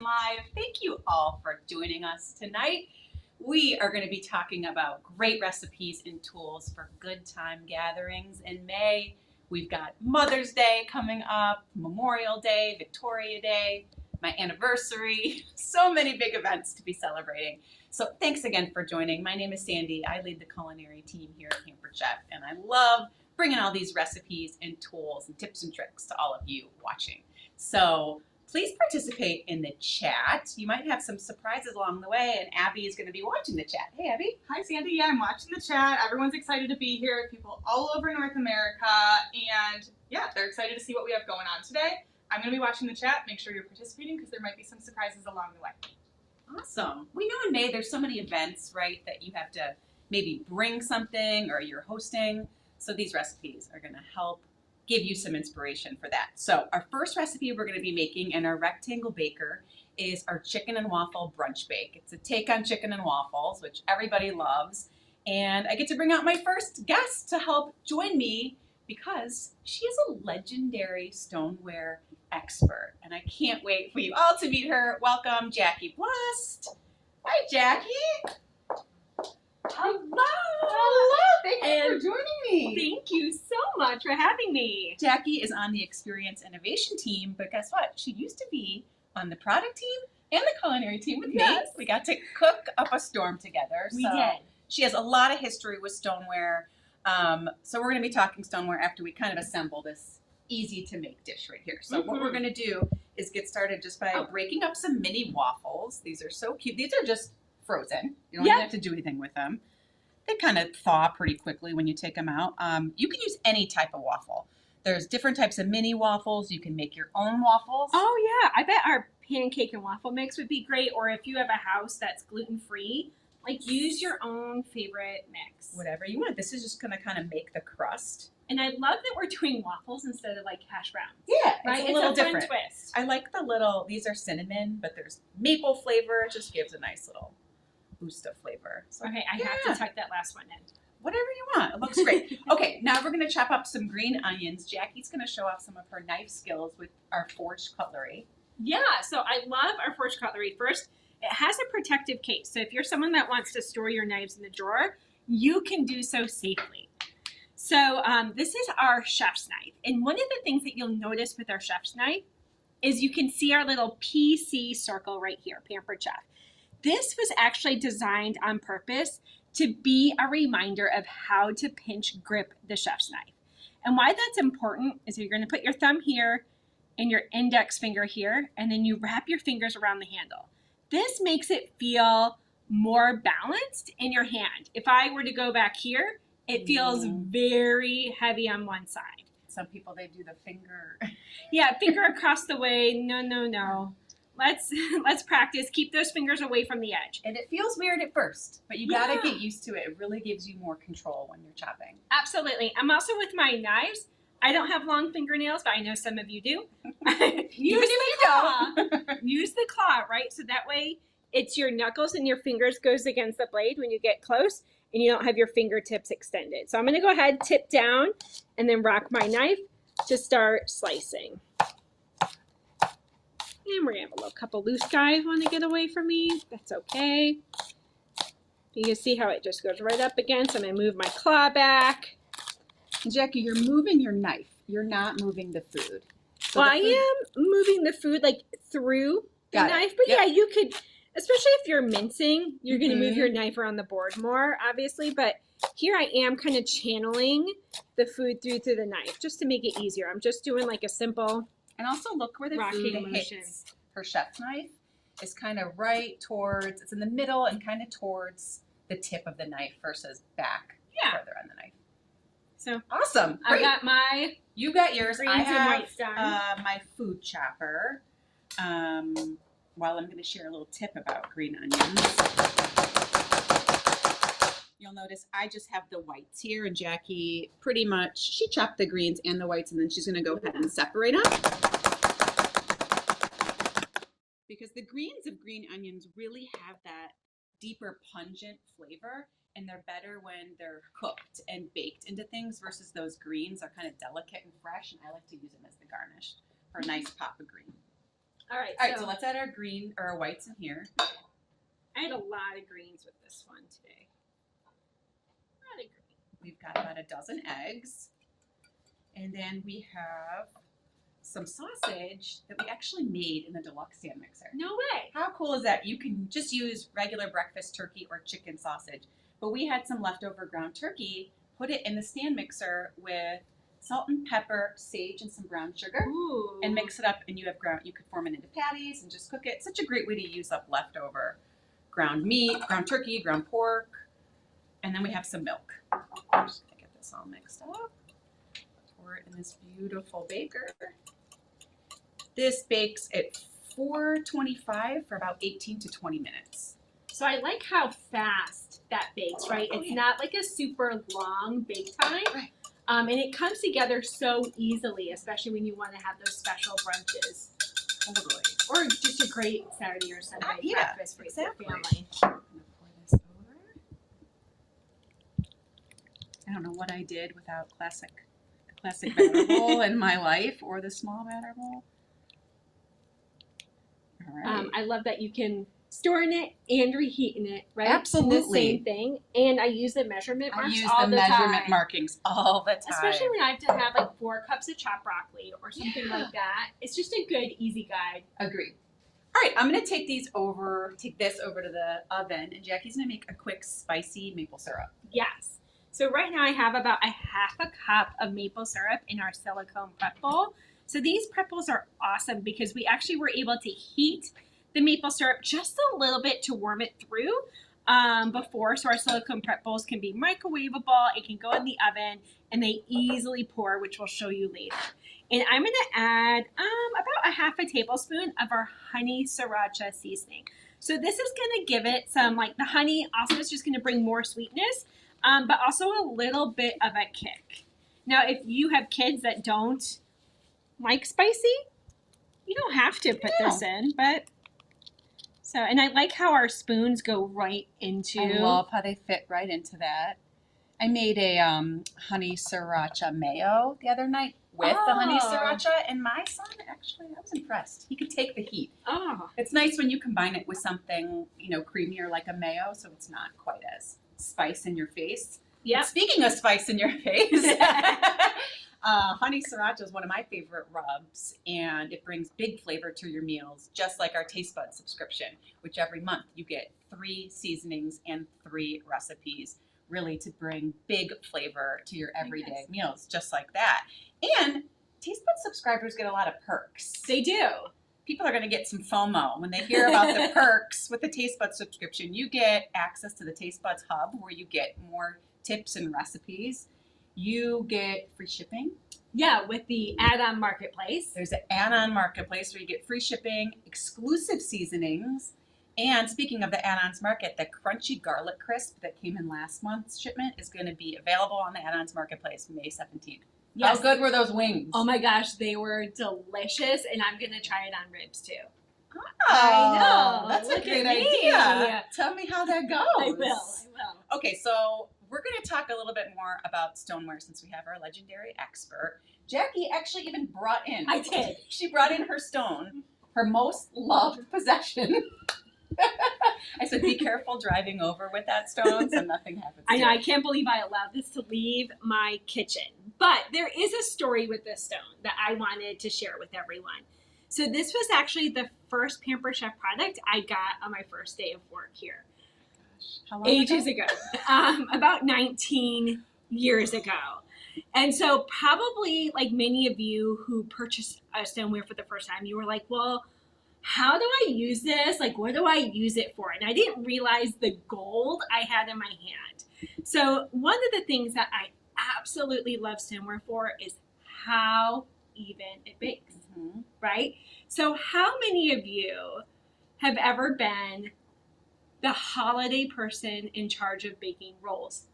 Live. Thank you all for joining us tonight. We are going to be talking about great recipes and tools for good time gatherings in May. We've got Mother's Day coming up, Memorial Day, Victoria Day, my anniversary, so many big events to be celebrating. So thanks again for joining. My name is Sandy. I lead the culinary team here at Pampered Chef, and I love bringing all these recipes and tools and tips and tricks to all of you watching. So please participate in the chat. You might have some surprises along the way, and Abby is going to be watching the chat. Hey, Abby. Hi, Sandy. Yeah, I'm watching the chat. Everyone's excited to be here. People all over North America, and yeah, they're excited to see what we have going on today. I'm going to be watching the chat. Make sure you're participating because there might be some surprises along the way. Awesome. We know in May there's so many events, right, that you have to maybe bring something or you're hosting. So these recipes are going to help give you some inspiration for that. So our first recipe we're going to be making in our rectangle baker is our chicken and waffle brunch bake. It's a take on chicken and waffles, which everybody loves. And I get to bring out my first guest to help join me because she is a legendary stoneware expert. And I can't wait for you all to meet her. Welcome, Jackie Blust. Hi, Jackie. Hello! Hello! Thank you for joining me. Thank you so much for having me. Jackie is on the Experience Innovation team, but guess what? She used to be on the product team and the culinary team with me. We got to cook up a storm together. We did. She has a lot of history with stoneware. So we're going to be talking stoneware after we kind of assemble this easy to make dish right here. So what we're going to do is get started just by breaking up some mini waffles. These are so cute. These are just frozen. You don't even have to do anything with them. They kind of thaw pretty quickly when you take them out. You can use any type of waffle. There's different types of mini waffles. You can make your own waffles. Oh yeah, I bet our pancake and waffle mix would be great. Or if you have a house that's gluten-free, like use your own favorite mix. Whatever you want. This is just going to kind of make the crust. And I love that we're doing waffles instead of like hash browns. Yeah, right? It's a little different. Fun twist. I like the little, these are cinnamon, but there's maple flavor. It just gives a nice little boost of flavor. So, Okay, I have to tuck that last one in. Whatever you want. It looks great. Okay, now we're going to chop up some green onions. Jackie's going to show off some of her knife skills with our forged cutlery. Yeah, so I love our forged cutlery. First, it has a protective case. So if you're someone that wants to store your knives in the drawer, you can do so safely. So this is our chef's knife. And one of the things that you'll notice with our chef's knife is you can see our little PC circle right here, Pampered Chef. This was actually designed on purpose to be a reminder of how to pinch grip the chef's knife. And why that's important is you're going to put your thumb here and your index finger here, and then you wrap your fingers around the handle. This makes it feel more balanced in your hand. If I were to go back here, it feels very heavy on one side. Some people, they do the finger. Yeah, finger across the way. No, no, no. Let's practice. Keep those fingers away from the edge. And it feels weird at first, but you gotta get used to it. It really gives you more control when you're chopping. Absolutely. I'm also with my knives. I don't have long fingernails, but I know some of you do. Use the claw. Use the claw, right? So that way it's your knuckles and your fingers goes against the blade when you get close and you don't have your fingertips extended. So I'm going to go ahead, tip down, and then rock my knife to start slicing. And we're going to have a little couple loose guys want to get away from me. That's okay. You can see how it just goes right up against. I'm going to move my claw back. Jackie, you're moving your knife. You're not moving the food. So well, I am moving the food like through the knife. But yeah, you could, especially if you're mincing, you're going to move your knife around the board more, obviously. But here I am kind of channeling the food through the knife just to make it easier. I'm just doing like a simple and also look where the food hits. Her chef's knife is kind of right towards, it's in the middle and kind of towards the tip of the knife versus back further on the knife. So awesome. Great. I got my You got yours. I have done. My food chopper. Well, I'm going to share a little tip about green onions. You'll notice I just have the whites here, and Jackie pretty much, she chopped the greens and the whites, and then she's going to go ahead and separate them. Because the greens of green onions really have that deeper pungent flavor, and they're better when they're cooked and baked into things versus those greens are kind of delicate and fresh, and I like to use them as the garnish for a nice pop of green. All right. All right, so let's add our green or our whites in here. I had a lot of greens with this one today. A lot of green. We've got about a dozen eggs. And then we have some sausage that we actually made in the deluxe stand mixer. No way. How cool is that? You can just use regular breakfast turkey or chicken sausage. But we had some leftover ground turkey, put it in the stand mixer with salt and pepper, sage, and some brown sugar. Ooh. And mix it up, and you could form it into patties and just cook it. Such a great way to use up leftover ground meat, ground turkey, ground pork. And then we have some milk. I'm just gonna get this all mixed up. Pour it in this beautiful baker. This bakes at 425 for about 18 to 20 minutes. So I like how fast that bakes, right? Oh, It's yeah. not like a super long bake time. Right. And it comes together so easily, especially when you want to have those special brunches. Totally. Or just a great Saturday or Sunday Yeah, breakfast for exactly. your family. I'm gonna pour this over. I don't know what I did without the classic batter bowl in my life, or the small batter bowl. All right. I love that you can store in it and reheat in it, right? Absolutely. In the same thing. And I use the measurement I marks use all the the measurement time. markings all the time. Especially when I have to have like 4 cups of chopped broccoli or something Yeah. like that. It's just a good, easy guide. Agreed. All right, I'm gonna take this over to the oven, and Jackie's gonna make a quick spicy maple syrup. Yes. So right now I have about a half a cup of maple syrup in our silicone prep bowl. So these prep bowls are awesome because we actually were able to heat the maple syrup just a little bit to warm it through before. So our silicone prep bowls can be microwavable. It can go in the oven and they easily pour, which we'll show you later. And I'm going to add about a half a tablespoon of our honey sriracha seasoning. So this is going to give it some, like the honey also is just going to bring more sweetness, but also a little bit of a kick. Now, if you have kids that don't like spicy, you don't have to put this in, but so, and I like how our spoons go right into. I love how they fit right into that. I made a honey sriracha mayo the other night with the honey sriracha, and my son actually, I was impressed. He could take the heat. Oh, It's nice when you combine it with something, creamier like a mayo, so it's not quite as spice in your face. yeah. Speaking of spice in your face, honey sriracha is one of my favorite rubs, and it brings big flavor to your meals, just like our Taste Bud subscription, which every month you get 3 seasonings and 3 recipes, really to bring big flavor to your everyday meals, just like that. And Taste Bud subscribers get a lot of perks. They do. People are going to get some FOMO when they hear about the perks with the Taste Buds subscription. You get access to the Taste Buds Hub, where you get more tips and recipes. You get free shipping. Yeah, with the add-on marketplace. There's an add-on marketplace where you get free shipping, exclusive seasonings, and speaking of the add-ons market, the crunchy garlic crisp that came in last month's shipment is going to be available on the add-ons marketplace May 17th. Yes. How good were those wings? Oh my gosh, they were delicious, and I'm gonna try it on ribs too. Oh, I know. That's Look a great at me. idea. Tell me how that goes. I will. Okay, so we're going to talk a little bit more about stoneware since we have our legendary expert. Jackie actually even brought in. I did. She brought in her stone, her most loved possession. I said, be careful driving over with that stone so nothing happens to I know, it. I can't believe I allowed this to leave my kitchen. But there is a story with this stone that I wanted to share with everyone. So this was actually the first Pampered Chef product I got on my first day of work here. How long Ages ago? ago. About 19 years ago. And so probably like many of you who purchased a stoneware for the first time, you were like, well, how do I use this? Like, what do I use it for? And I didn't realize the gold I had in my hand. So one of the things that I absolutely love stoneware for is how even it bakes, right? So how many of you have ever been the holiday person in charge of baking rolls?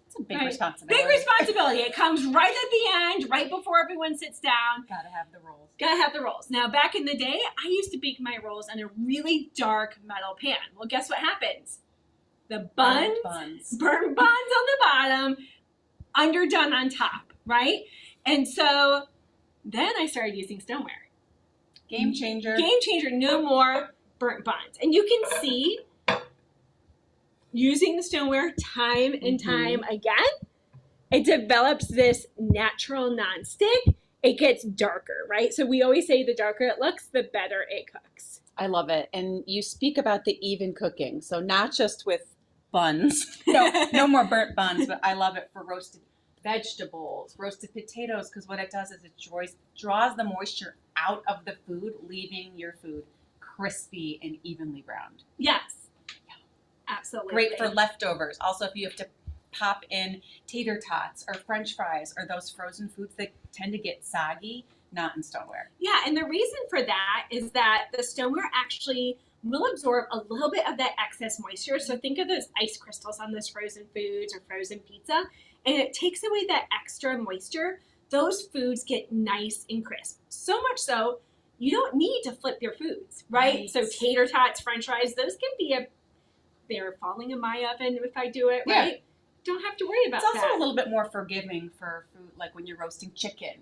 It's a big Right. responsibility. Big responsibility. It comes right at the end, right before everyone sits down. Gotta have the rolls. Gotta have the rolls. Now, back in the day, I used to bake my rolls in a really dark metal pan. Well, guess what happens? The buns, burnt buns on the bottom, underdone on top, right? And so then I started using stoneware. Game changer. Game changer, no more burnt buns. And you can see, using the stoneware time and time again, it develops this natural nonstick. It gets darker, right? So we always say the darker it looks, the better it cooks. I love it. And you speak about the even cooking. So not just with buns, no more burnt buns, but I love it for roasted vegetables, roasted potatoes, because what it does is it draws the moisture out of the food, leaving your food crispy and evenly browned. Yes, absolutely. Great for leftovers. Also, if you have to pop in tater tots or French fries or those frozen foods that tend to get soggy, not in stoneware. Yeah, and the reason for that is that the stoneware actually will absorb a little bit of that excess moisture. So think of those ice crystals on those frozen foods or frozen pizza, and it takes away that extra moisture. Those foods get nice and crisp. So much so, you don't need to flip your foods, right? So tater tots, French fries, those can be they're falling in my oven if I do it, right? Yeah. Don't have to worry about that. It's also a little bit more forgiving for food, like when you're roasting chicken.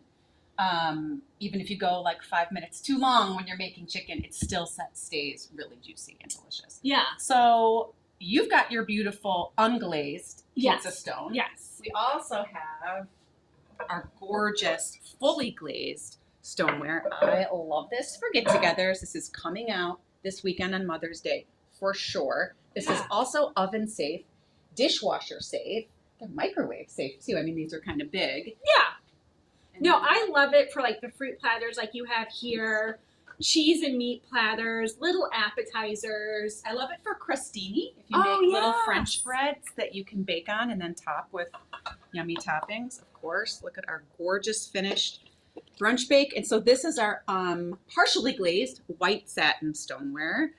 Even if you go like 5 minutes too long when you're making chicken, it still stays really juicy and delicious. Yeah. So you've got your beautiful unglazed pizza stone. Yes. We also have our gorgeous fully glazed stoneware. I love this for get-togethers. This is coming out this weekend on Mother's Day for sure. This is also oven safe, dishwasher safe. They're microwave safe too. I mean, these are kind of big. Yeah. No, I love it for like the fruit platters like you have here, cheese and meat platters, little appetizers. I love it for crostini. If you make little French breads that you can bake on and then top with yummy toppings, of course. Look at our gorgeous finished brunch bake. And so this is our partially glazed white satin stoneware.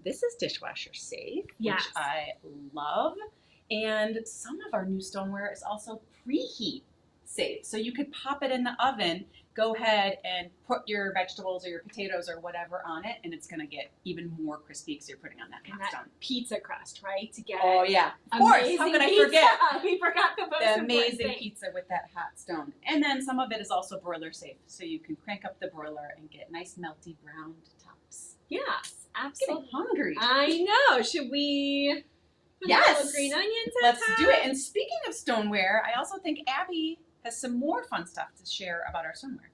This is dishwasher safe, which I love. And some of our new stoneware is also preheat safe. So you could pop it in the oven, go ahead and put your vegetables or your potatoes or whatever on it, and it's going to get even more crispy because you're putting on that hot stone. Pizza crust, right? To get of course. How could I forget? We forgot the amazing pizza with that hot stone. And then some of it is also broiler safe. So you can crank up the broiler and get nice melty browned tops. Yes, absolutely. I'm getting hungry. I know. Should we put a little green onions on Let's top? do it. And speaking of stoneware, I also think Abby has some more fun stuff to share about our stoneware.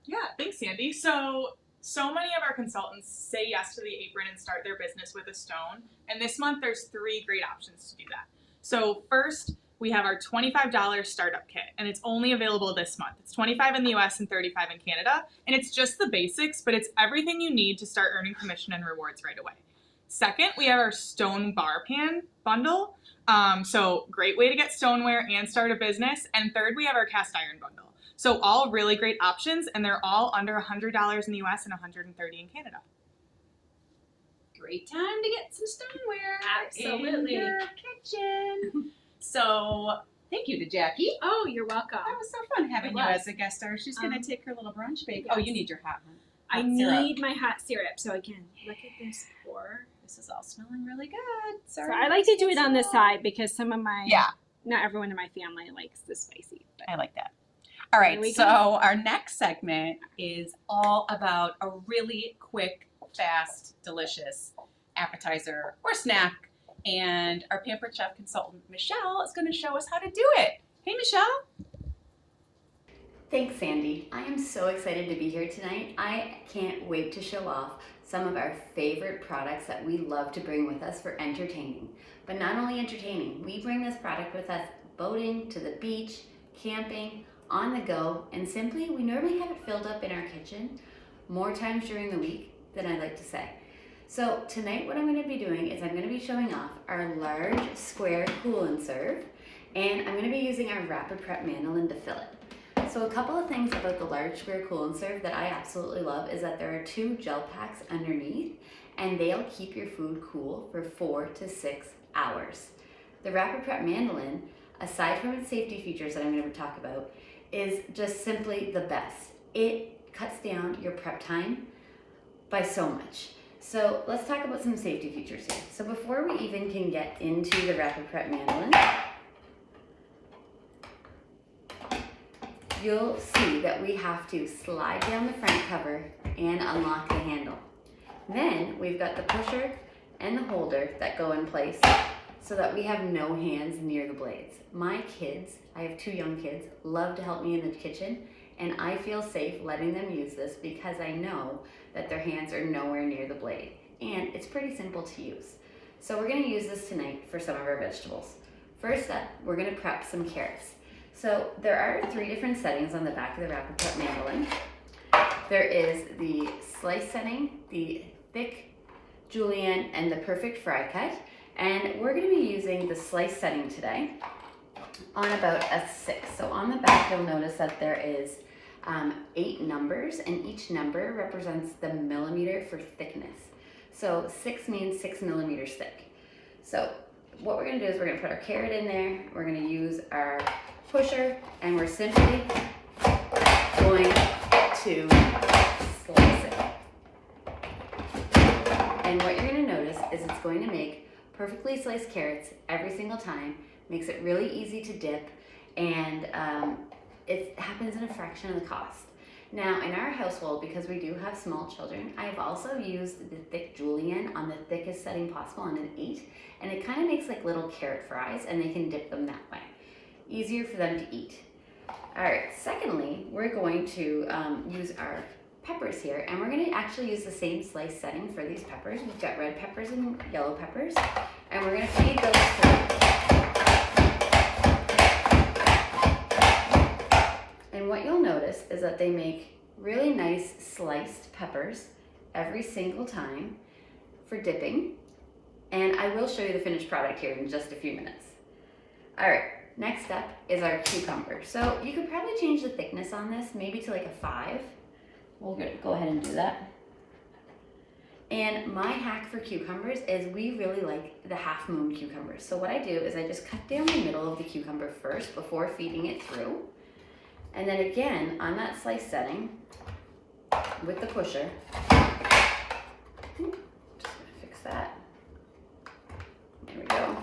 Yeah, thanks, Sandy. So many of our consultants say yes to the apron and start their business with a stone. And this month, there's 3 great options to do that. So first, we have our $25 startup kit, and it's only available this month. It's $25 in the US and $35 in Canada. And it's just the basics, but it's everything you need to start earning commission and rewards right away. Second, we have our stone bar pan bundle. So great way to get stoneware and start a business. And third, we have our cast iron bundle. So all really great options, and they're all under $100 in the US and $130 in Canada. Great time to get some stoneware Absolutely. in your kitchen. So thank you to Jackie. Oh, you're welcome. That was so fun having you as a guest star. She's going to take her little brunch bake. Oh, you need your hot one. I need my hot syrup. So again, look at this pour. This is all smelling really good. So I like to do it on the side because some of my, Yeah. not everyone in my family likes the spicy. But I like that. All right, we so go. our next segment is all about a really quick, fast, delicious appetizer or snack. And our Pampered Chef consultant, Michelle, is going to show us how to do it. Hey, Michelle. Thanks, Sandy. I am so excited to be here tonight. I can't wait to show off some of our favorite products that we love to bring with us for entertaining. But not only entertaining, we bring this product with us boating, to the beach, camping, on the go, and simply we normally have it filled up in our kitchen more times during the week than I like to say. So tonight what I'm going to be doing is I'm going to be showing off our large square cool and serve, and I'm going to be using our rapid prep mandolin to fill it. So a couple of things about the large square cool and serve that I absolutely love is that there are 2 gel packs underneath, and they'll keep your food cool for 4 to 6 hours. The rapid prep mandolin, aside from its safety features that I'm going to talk about, is just simply the best. It cuts down your prep time by so much. So let's talk about some safety features here. So before we even can get into the rapid prep mandolin, you'll see that we have to slide down the front cover and unlock the handle. Then we've got the pusher and the holder that go in place so that we have no hands near the blades. My kids, I have 2 young kids, love to help me in the kitchen, and I feel safe letting them use this because I know that their hands are nowhere near the blade, and it's pretty simple to use. So we're gonna use this tonight for some of our vegetables. First up, we're gonna prep some carrots. So there are 3 different settings on the back of the wrapper cut mandolin. There is the slice setting, the thick julienne, and the perfect fry cut. And we're gonna be using the slice setting today on about a 6. So on the back, you'll notice that there is 8 numbers, and each number represents the millimeter for thickness. So 6 means 6 millimeters thick. So what we're gonna do is we're gonna put our carrot in there, we're gonna use our pusher, and we're simply going to slice it. And what you're gonna notice is it's going to make perfectly sliced carrots every single time, makes it really easy to dip, and it happens in a fraction of the cost. Now in our household, because we do have small children, I've also used the thick julienne on the thickest setting possible on an 8, and it kind of makes like little carrot fries, and they can dip them that way. Easier for them to eat. All right, secondly, we're going to use our peppers here, and we're going to actually use the same slice setting for these peppers. We've got red peppers and yellow peppers, and we're going to feed those through. And what you'll notice is that they make really nice sliced peppers every single time for dipping, and I will show you the finished product here in just a few minutes. All right, next up is our cucumber. So you could probably change the thickness on this, maybe to like a 5. We'll go ahead and do that. And my hack for cucumbers is we really like the half moon cucumbers. So what I do is I just cut down the middle of the cucumber first before feeding it through. And then again, on that slice setting, with the pusher, just gonna fix that. There we go.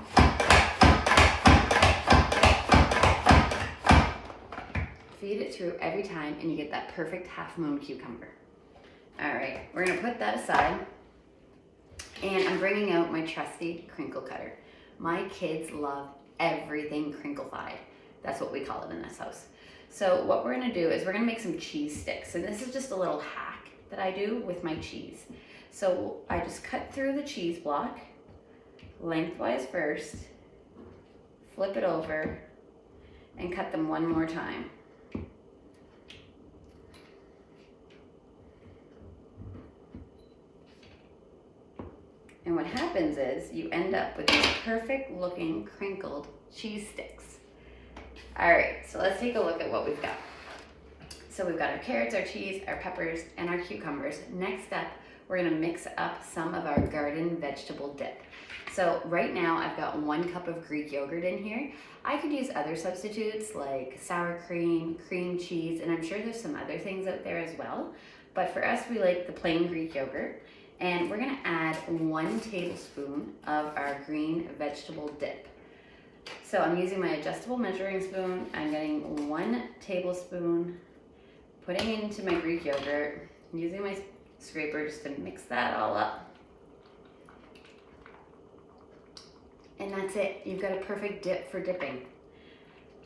Feed it through every time, and you get that perfect half moon cucumber. All right, we're gonna put that aside, and I'm bringing out my trusty crinkle cutter. My kids love everything crinklified. That's what we call it in this house. So what we're gonna do is we're gonna make some cheese sticks, and this is just a little hack that I do with my cheese. So I just cut through the cheese block lengthwise first, flip it over, and cut them one more time. And what happens is you end up with these perfect looking crinkled cheese sticks. All right, so let's take a look at what we've got. So we've got our carrots, our cheese, our peppers, and our cucumbers. Next up, we're gonna mix up some of our garden vegetable dip. So right now I've got 1 cup of Greek yogurt in here. I could use other substitutes like sour cream, cream cheese, and I'm sure there's some other things out there as well. But for us, we like the plain Greek yogurt. And we're gonna add 1 tablespoon of our green vegetable dip. So I'm using my adjustable measuring spoon. I'm getting 1 tablespoon, putting it into my Greek yogurt, using my scraper just to mix that all up. And that's it. You've got a perfect dip for dipping.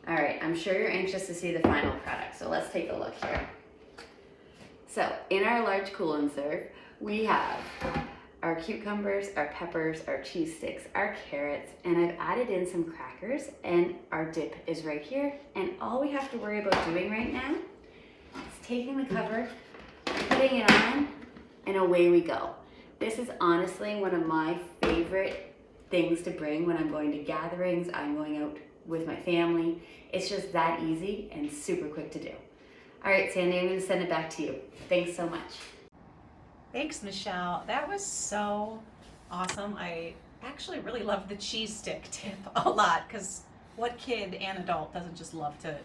All right, I'm sure you're anxious to see the final product, so let's take a look here. So in our large cool and serve, we have our cucumbers, our peppers, our cheese sticks, our carrots, and I've added in some crackers, and our dip is right here. And all we have to worry about doing right now is taking the cover, putting it on, and away we go. This is honestly one of my favorite things to bring when I'm going to gatherings, I'm going out with my family. It's just that easy and super quick to do. All right, Sandy, I'm gonna send it back to you. Thanks so much. Thanks, Michelle. That was so awesome. I actually really love the cheese stick tip a lot, because what kid and adult doesn't just love to,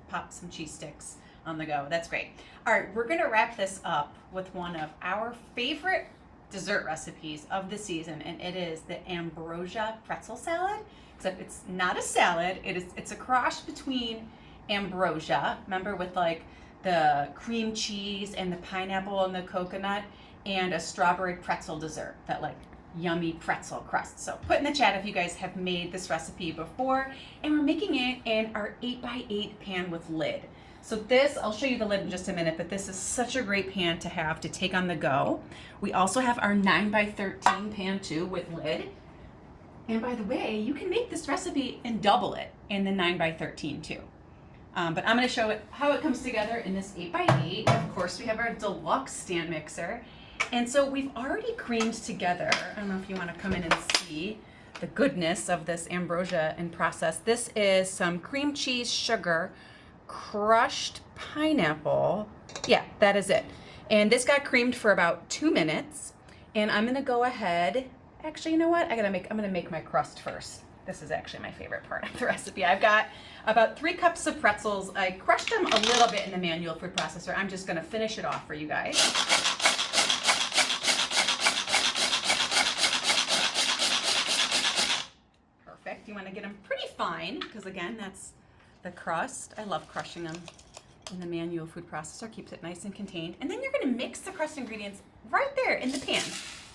pop some cheese sticks on the go? That's great. All right, we're gonna wrap this up with one of our favorite dessert recipes of the season, and it is the ambrosia pretzel salad. Except it's not a salad. It's a cross between ambrosia, remember, with like the cream cheese and the pineapple and the coconut, and a strawberry pretzel dessert, that like yummy pretzel crust. So put in the chat if you guys have made this recipe before. And we're making it in our 8x8 pan with lid. So this, I'll show you the lid in just a minute, but this is such a great pan to have to take on the go. We also have our 9x13 pan too with lid. And by the way, you can make this recipe and double it in the 9x13 too. But I'm going to show it how it comes together in this 8x8. Of course, we have our deluxe stand mixer. And so we've already creamed together. I don't know if you want to come in and see the goodness of this ambrosia in process. This is some cream cheese, sugar, crushed pineapple. Yeah, that is it. And this got creamed for about 2 minutes. And I'm going to go ahead. Actually, you know what? I'm going to make my crust first. This is actually my favorite part of the recipe. I've got about 3 cups of pretzels. I crushed them a little bit in the manual food processor. I'm just going to finish it off for you guys. Perfect. You want to get them pretty fine because, again, that's the crust. I love crushing them in the manual food processor. Keeps it nice and contained. And then you're going to mix the crust ingredients right there in the pan.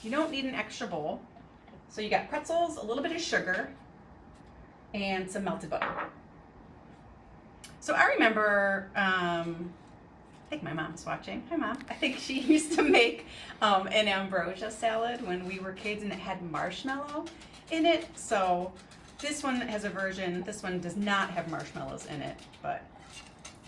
You don't need an extra bowl. So you got pretzels, a little bit of sugar, and some melted butter. So I remember, I think my mom's watching. Hi, Mom. I think she used to make an ambrosia salad when we were kids, and it had marshmallow in it. So this one has a version. This one does not have marshmallows in it, but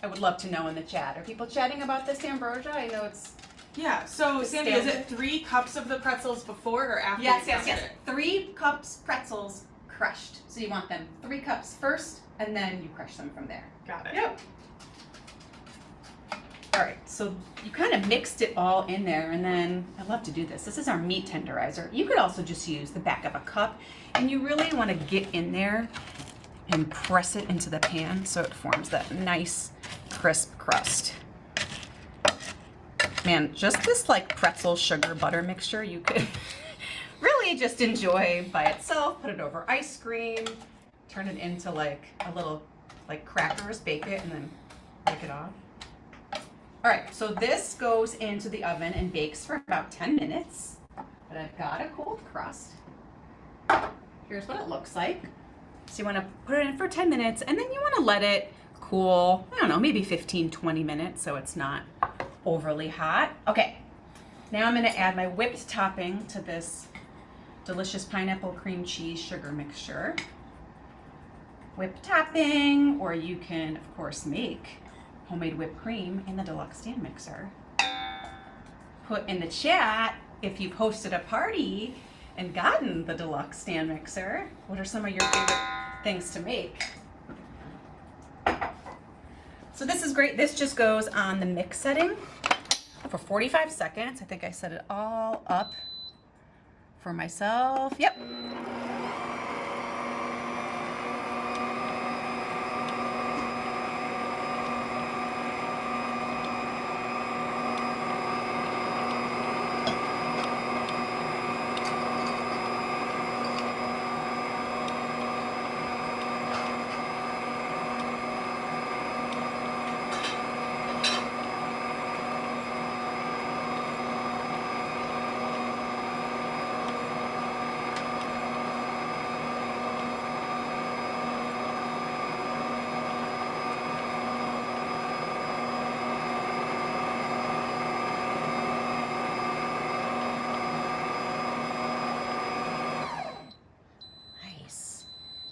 I would love to know in the chat. Are people chatting about this ambrosia? I know it's... Yeah, so Sandy, is it 3 cups of the pretzels before or after? Yes. 3 cups pretzels crushed. So you want them 3 cups first, and then you crush them from there. Got it. Yep. All right, so you kind of mixed it all in there, and then I love to do this. This is our meat tenderizer. You could also just use the back of a cup, and you really want to get in there and press it into the pan so it forms that nice crisp crust. Man, just this like pretzel sugar butter mixture you could really just enjoy by itself. Put it over ice cream, turn it into like a little like crackers, bake it, and then take it off. All right, so this goes into the oven and bakes for about 10 minutes. But I've got a cold crust. Here's what it looks like. So you want to put it in for 10 minutes, and then you want to let it cool, I don't know, maybe 15, 20 minutes so it's not overly hot. Okay, now I'm going to add my whipped topping to this delicious pineapple cream cheese sugar mixture. Whipped topping, or you can, of course, make homemade whipped cream in the deluxe stand mixer. Put in the chat if you've hosted a party and gotten the deluxe stand mixer. What are some of your favorite things to make? So this is great. This just goes on the mix setting for 45 seconds. I think I set it all up for myself. Yep.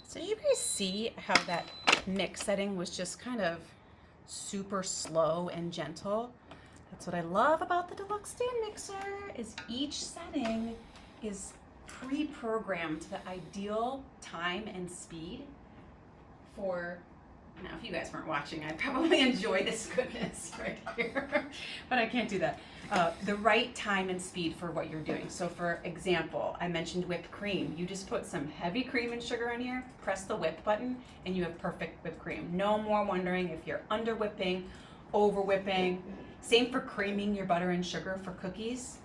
So did you guys see how that mix setting was just kind of super slow and gentle? That's what I love about the deluxe stand mixer, is each setting is pre-programmed to the ideal time and speed for, now if you guys weren't watching, I'd probably enjoy this goodness right here, but I can't do that. The right time and speed for what you're doing. So for example, I mentioned whipped cream. You just put some heavy cream and sugar in here, press the whip button, and you have perfect whipped cream. No more wondering if you're under whipping, over whipping. Same for creaming your butter and sugar for cookies.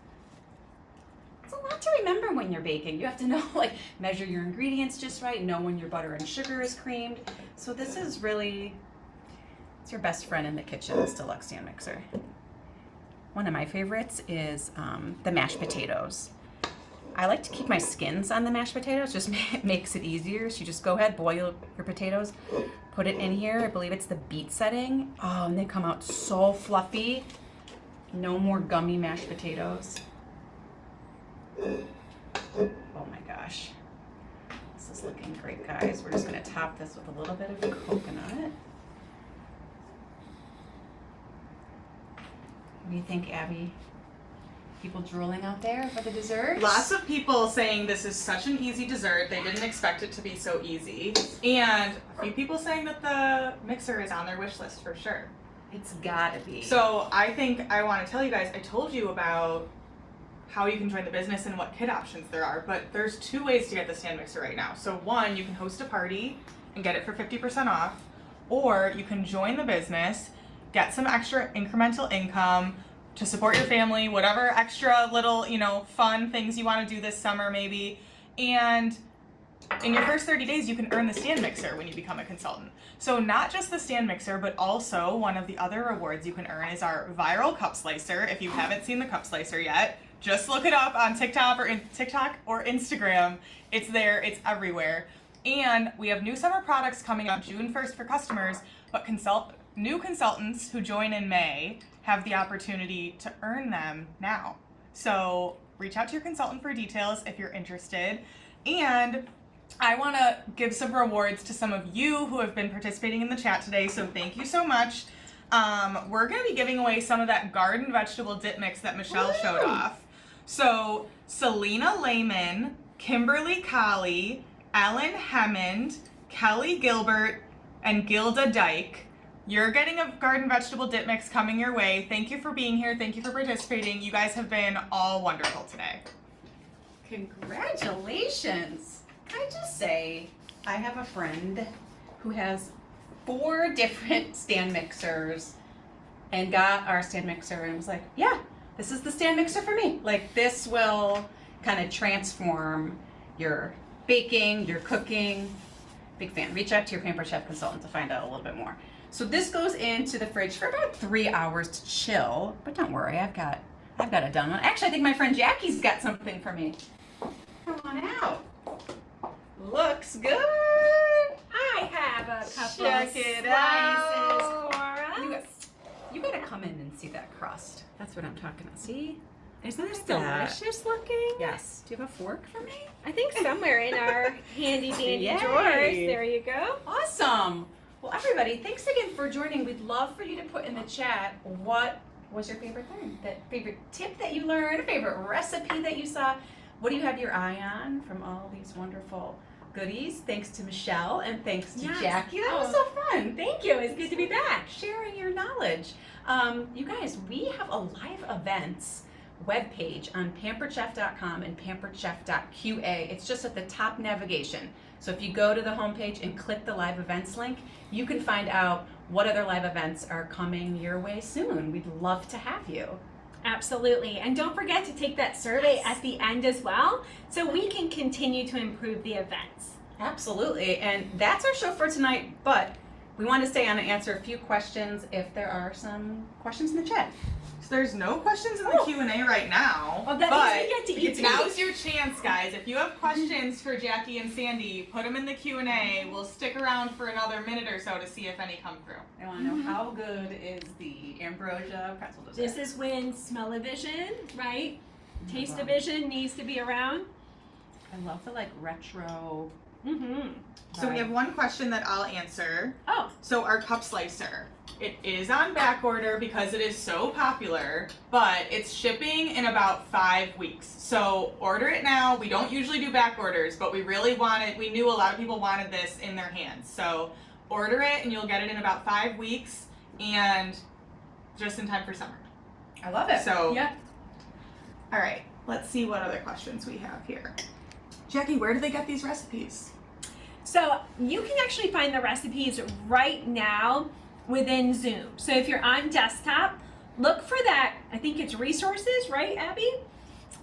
It's a lot to remember when you're baking. You have to know, like, measure your ingredients just right, know when your butter and sugar is creamed. So this is really It's your best friend in the kitchen, this deluxe stand mixer. One of my favorites is the mashed potatoes. I like to keep my skins on the mashed potatoes, just makes it easier. So you just go ahead, boil your potatoes, put it in here. I believe it's the beet setting. Oh, and they come out so fluffy. No more gummy mashed potatoes. Oh my gosh. This is looking great, guys. We're just gonna top this with a little bit of coconut. What do you think, Abby? People drooling out there for the dessert? Lots of people saying this is such an easy dessert. They didn't expect it to be so easy. And a few people saying that the mixer is on their wish list for sure. It's gotta be. So I think I want to tell you guys, I told you about how you can join the business and what kit options there are, but there's 2 ways to get the stand mixer right now. So one, you can host a party and get it for 50% off, or you can join the business, get some extra incremental income to support your family, whatever extra little, fun things you want to do this summer maybe. And in your first 30 days, you can earn the stand mixer when you become a consultant. So not just the stand mixer, but also one of the other rewards you can earn is our viral cup slicer. If you haven't seen the cup slicer yet, just look it up on TikTok or Instagram. It's there, it's everywhere. And we have new summer products coming out June 1st for customers, but new consultants who join in May have the opportunity to earn them now. So reach out to your consultant for details if you're interested. And I want to give some rewards to some of you who have been participating in the chat today, so thank you so much. We're going to be giving away some of that garden vegetable dip mix that Michelle showed off. So Selena Lehman, Kimberly Colley, Ellen Hemmond, Kelly Gilbert, and Gilda Dyke, you're getting a garden vegetable dip mix coming your way. Thank you for being here. Thank you for participating. You guys have been all wonderful today. Congratulations. Can I just say, I have a friend who has 4 different stand mixers and got our stand mixer and was like, yeah, this is the stand mixer for me. Like, this will kind of transform your baking, your cooking. Big fan. Reach out to your Pampered Chef consultant to find out a little bit more. So this goes into the fridge for about 3 hours to chill, but don't worry, I've got a done one. Actually, I think my friend Jackie's got something for me. Come on out. Looks good. I have a couple Check of it slices out. for us. You gotta come in and see that crust. That's what I'm talking about. See? Isn't this that? delicious looking? Yes. Do you have a fork for me? I think somewhere in our handy dandy Yay. drawers. There you go. Awesome. Well, everybody, thanks again for joining. We'd love for you to put in the chat what was your favorite thing, that favorite tip that you learned, favorite recipe that you saw. What do you have your eye on from all these wonderful goodies? Thanks to Michelle and thanks to Yes. Jackie. That was so fun. Thank you. It's good to be back. Sharing your knowledge. You guys, we have a live events webpage on pamperedchef.com and pamperedchef.qa. It's just at the top navigation. So if you go to the homepage and click the live events link, you can find out what other live events are coming your way soon. We'd love to have you. Absolutely. And don't forget to take that survey at the end as well, so we can continue to improve the events. Absolutely. And that's our show for tonight, but we want to stay on and answer a few questions if there are some questions in the chat. So there's no questions in the Q&A right now, Oh, that but means we get to eat. now's your chance, guys. If you have questions for Jackie and Sandy, put them in the Q&A. We'll stick around for another minute or so to see if any come through. I want to know how good is the ambrosia pretzel dessert. This is when smell-o-vision, right? Oh, Taste-o-vision needs to be around. I love the retro. Mm-hmm. So we have one question that I'll answer. Oh, So our cup slicer, it is on back order because it is so popular, but it's shipping in about 5 weeks. So order it now. We don't usually do back orders, but we really wanted, we knew a lot of people wanted this in their hands. So order it and you'll get it in about 5 weeks and just in time for summer. I love it. So, yeah. all right, let's see what other questions we have here. Jackie, where do they get these recipes? So you can actually find the recipes right now within Zoom. So if you're on desktop, look for that. I think it's resources, right, Abby?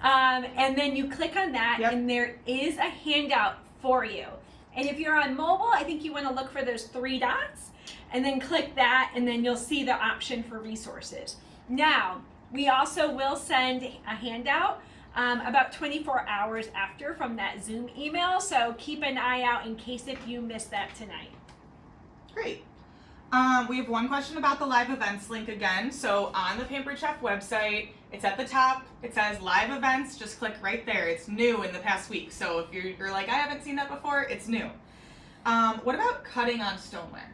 And then you click on that, Yep. and there is a handout for you. And if you're on mobile, I think you want to look for those 3 dots, and then click that, and then you'll see the option for resources. Now, we also will send a handout about 24 hours after from that Zoom email, so keep an eye out in case if you missed that tonight. Great. We have one question about the live events link again. So on the Pampered Chef website, it's at the top. It says live events. Just click right there. It's new in the past week. So if you're like, I haven't seen that before, it's new. What about cutting on stoneware?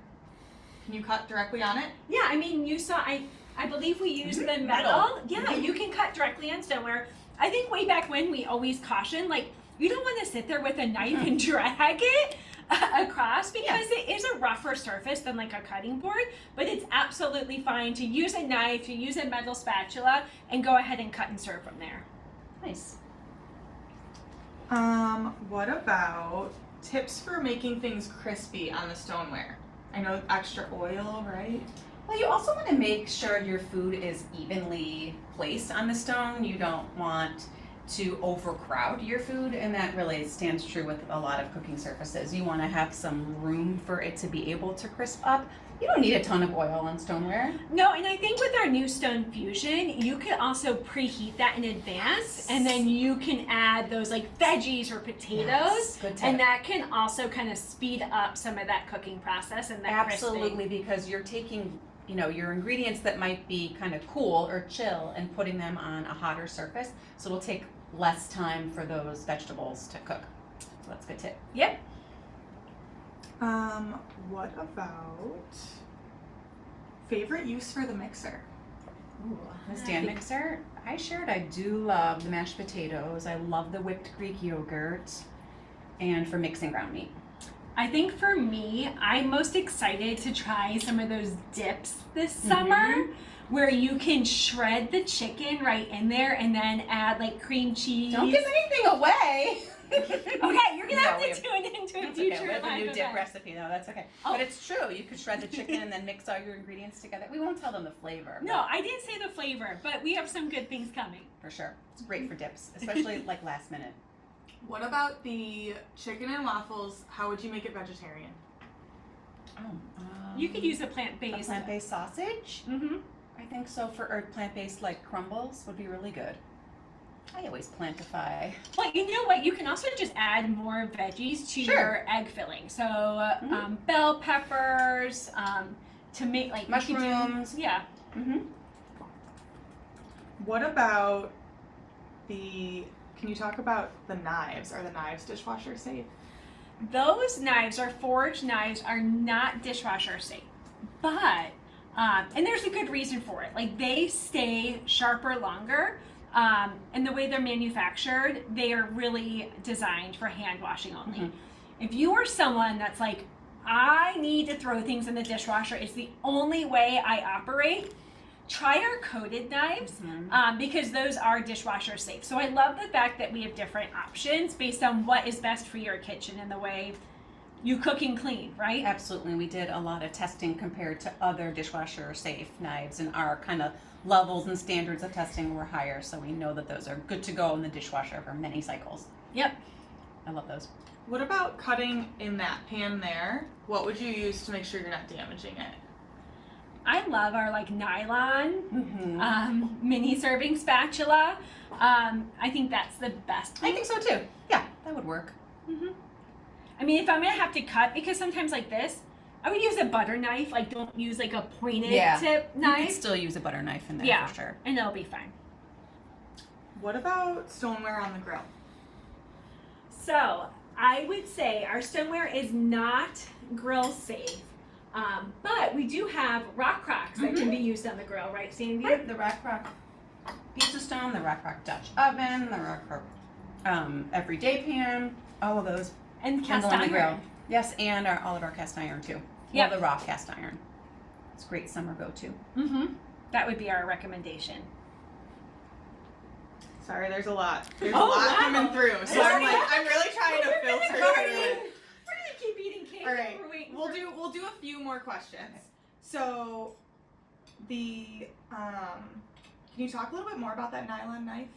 Can you cut directly on it? Yeah, I mean, you saw, I believe we used the metal. Yeah, you can cut directly on stoneware. I think way back when we always cautioned, like, you don't want to sit there with a knife and drag it across because it is a rougher surface than like a cutting board, but it's absolutely fine to use a knife, to use a metal spatula, and go ahead and cut and serve from there. Nice. What about tips for making things crispy on the stoneware? I know extra oil, right? Well, you also want to make sure your food is evenly placed on the stone. You don't want to overcrowd your food, and that really stands true with a lot of cooking surfaces. You want to have some room for it to be able to crisp up. You don't need a ton of oil on stoneware. No, and I think with our new Stone Fusion, you could also preheat that in advance, and then you can add those like veggies or potatoes, Good tip. and that can also kind of speed up some of that cooking process and that Absolutely, because you're taking, you know, your ingredients that might be kind of cool or chill and putting them on a hotter surface, so it'll take less time for those vegetables to cook. So that's a good tip. Yep. What about favorite use for the mixer? Ooh, the stand mixer. I do love the mashed potatoes. I love the whipped Greek yogurt, and for mixing ground meat. I think for me, I'm most excited to try some of those dips this summer, where you can shred the chicken right in there and then add like cream cheese. Don't give anything away. Okay, you're gonna have to tune into a future Okay, we have a new live dip event. recipe. No, that's okay. Oh. But it's true. You could shred the chicken and then mix all your ingredients together. We won't tell them the flavor. No, I didn't say the flavor, but we have some good things coming. For sure. It's great for dips, especially like last minute. What about the chicken and waffles? How would you make it vegetarian? You could use a plant-based. Plant-based sausage. Mm-hmm. I think so. Or plant-based like crumbles would be really good. I always plantify. Well, you know what? You can also just add more veggies to your egg filling. So bell peppers, to make like Mushrooms. Yeah. What about can you talk about the knives? Are the knives dishwasher safe? Those knives, our forged knives, are not dishwasher safe, but and there's a good reason for it. Like, they stay sharper longer, and the way they're manufactured, they are really designed for hand washing only. If you are someone that's like, I need to throw things in the dishwasher, it's the only way I operate, try our coated knives, because those are dishwasher safe. So I love the fact that we have different options based on what is best for your kitchen and the way you cook and clean, right? Absolutely. We did a lot of testing compared to other dishwasher safe knives, and our kind of levels and standards of testing were higher, so we know that those are good to go in the dishwasher for many cycles. Yep. I love those. What about cutting in that pan there? What would you use to make sure you're not damaging it? I love our like nylon mini serving spatula. I think that's the best thing. I think so too. Yeah, that would work. I mean, if I'm gonna have to cut, because sometimes like this, I would use a butter knife. Like, don't use like a pointed tip You knife. could still use a butter knife in there for sure. And it'll be fine. What about stoneware on the grill? So I would say our stoneware is not grill safe, but we do have rock crocks that can be used on the grill, right, Sandy? Right, the Rock Rock pizza stone, the Rock Rock Dutch oven, the Rock Rock everyday pan, all of those. And cast on the iron. grill. Yes, and all of our cast iron too. Yeah, the raw cast iron. It's a great summer go-to. That would be our recommendation. Sorry, there's a lot. There's a lot coming through, so I'm really trying to filter through it. We're gonna keep eating cake. All right, We're waiting we'll do a few more questions. So, the can you talk a little bit more about that nylon knife?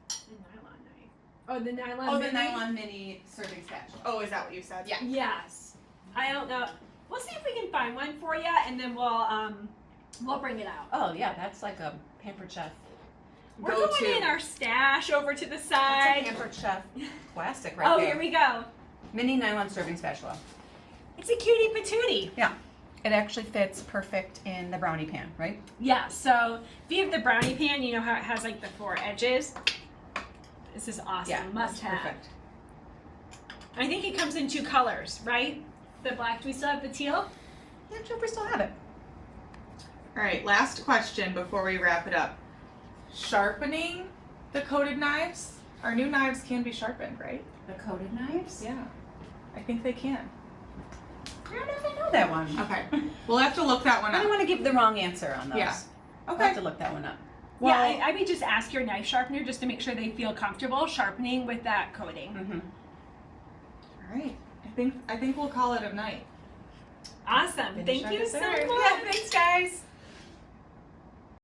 The nylon knife. Oh, the nylon. Oh, mini? the nylon mini serving spatula. Oh, is that what you said? Yeah. Yes. I don't know. We'll see if we can find one for you, and then we'll bring it out. Oh yeah, that's like a Pampered Chef. We're Go going to. in our stash over to the That's a side. Pampered Chef classic right Oh, there. here we go. Mini nylon serving spatula. It's a cutie patootie. Yeah. It actually fits perfect in the brownie pan, right? Yeah, so if you have the brownie pan, you know how it has like the 4 edges. This is awesome. Must have. Perfect. I think it comes in 2 colors, right? The black. Do we still have the teal? Yeah, sure, we still have it. All right, last question before we wrap it up. Sharpening the coated knives. Our new knives can be sharpened, right? The coated knives? Yeah, I think they can. I don't know if I know that one. Okay, we'll have to look that one I don't up. want to give the wrong answer on those. Yeah. I'll Okay. have to look that one up. Well, Yeah, I would just ask your knife sharpener just to make sure they feel comfortable sharpening with that coating. Mm-hmm. all right. I think we'll call it a night. Awesome. Finish Thank our you so dessert. much. Yeah, thanks guys.